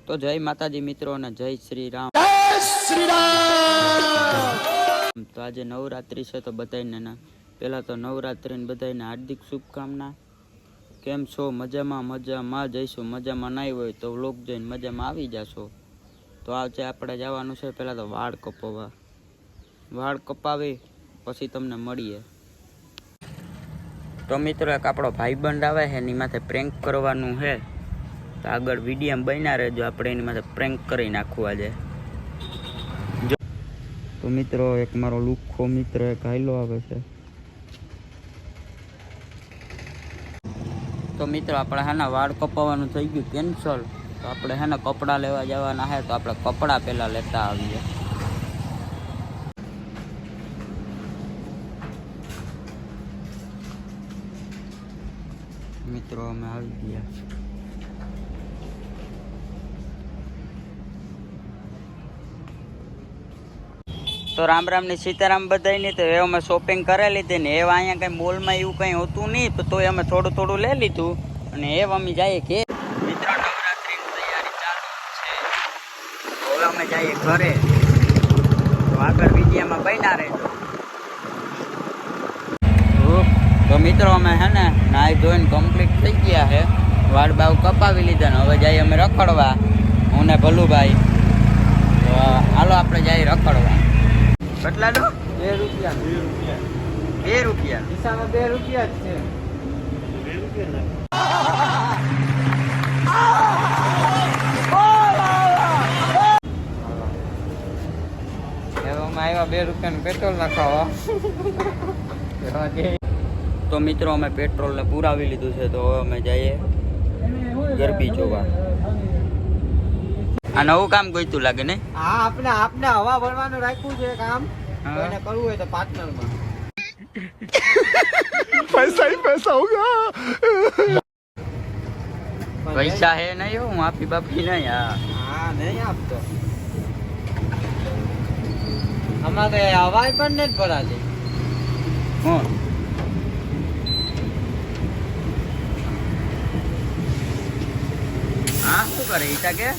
તો જય માતાજી મિત્રો અને જય શ્રી રામ। તો આજે નવરાત્રી છે તો બધાને પહેલા તો નવરાત્રીને બધાને હાર્દિક શુભકામના। કેમ છો? મજામાં? મજામાં જઈશું। મજામાં નહીં હોય તો વ્લોગ જોઈને મજામાં આવી જશો। તો આજે આપણે જવાનું છે પહેલા તો વાળ કપાવવા। વાળ કપાવી પછી તમને મળીએ। તો મિત્રો એક આપણો ભાઈબંધ આવે છે એની માથે પ્રેન્ક કરવાનું છે તો આગળ વિડીયો બન્યા રહેજો, આપણે એની માથે પ્રેન્ક કરી નાખવું આજે। તો મિત્રો એક મારો લુખ્ખો મિત્ર એક હાઈલો આવે છે। તો મિત્રો આપણે હેના વાળ કપાવવાનું થઈ ગયું કેન્સલ, તો આપણે હેના કપડાં લેવા જવાના છે તો આપણે કપડાં પહેલાં લેતા આવીએ। મિત્રો અમે આવી ગયા। તો રામ રામ ની સીતારામ બધાની। તો એ અમે શોપિંગ કરી લીધી ને એવા અહીંયા કઈ મોલમાં એવું કઈ હોતું નહીં, તો તોય અમે થોડું થોડું લઈ લીધું અને એવા અમે જઈએ કે મિત્રો નવરાત્રીની તૈયારી ચાલુ છે, તો હવે અમે જઈએ ઘરે। તો આગળ વિડીયામાં બન્યા રહેજો। તો મિત્રો અમે હે ને નાઈ ધોઈને કમ્પ્લીટ થઈ ગયા છે, વાળ બાવ કપાવી લીધા ને હવે જઈએ અમે રખડવા, હું ને ભલુભાઈ। તો હાલો આપણે જઈએ રખડવા। કેટલા લો? 2 રૂપિયા। 2 રૂપિયા? ખિસ્સામાં 2 રૂપિયા જ છે। 2 રૂપિયા એવામાં આવ્યા 2 રૂપિયાનું પેટ્રોલ નાખાવા। તો મિત્રો અમે પેટ્રોલને પુરાવી લીધું છે, તો હવે અમે જઈએ ગરબી જોવા। આ નવું કામ ગોઈતું લાગે ને? હા, આપણે હવા ભરવાનું રાખ્યું છે કામ, કોઈને કરવું હોય તો પાર્ટનરમાં। पैसा ही पैसा होगा। પૈસા હે નહીં, હું આપી બાપી નહીં। હા નહીં આપતો, અમારે હવાઈ પણ નથી ભરાતી। હું હા શું કરે ઈટા કે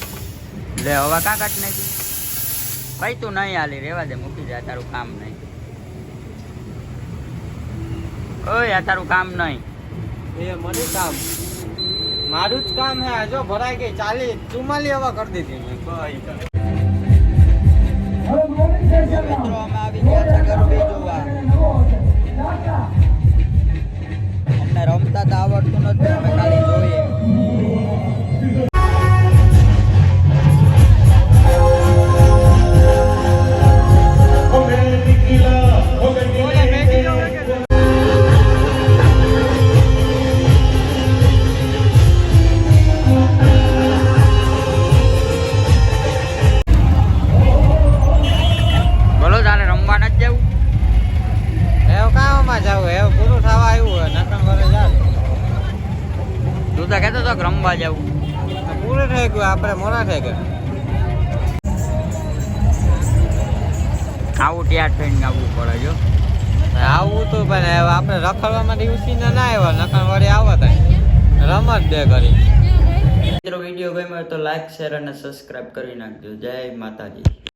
લે હવા કાં કાઢ નાખી? ભાઈ તું નહીં હાલી, રેવા દે, મૂકી દે, તારું કામ નહીં। ઓય આ તારું કામ નહીં। એ મને કામ, મારું જ કામ હે। જો ભરાઈ ગઈ 44 હવા કરી દીધી મેં। મિત્રો અમે આવી ગયા છે ગરબી જોવા। અમને રમતા તો આવડતું નથી, અમે ખાલી જોઈએ। પૂરું થવા આવ્યું હોય નકર ઘરે જા। તું તો કહેતો તો રમવા જવું, પૂરું થઈ ગયું, આપણે મોડા થઈ ગયા। આવું ત્યાં થઈને આવવું પડે જો। આવું તો પણ આપણે રખડવા માટે ઉસીને ના આવ્યા, નકર વળી આવત રમત દે કરી। મિત્રો વિડીયો ગમ્યો તો લાઈક શેર અને સબસ્ક્રાઇબ કરી નાખજો। જય માતાજી।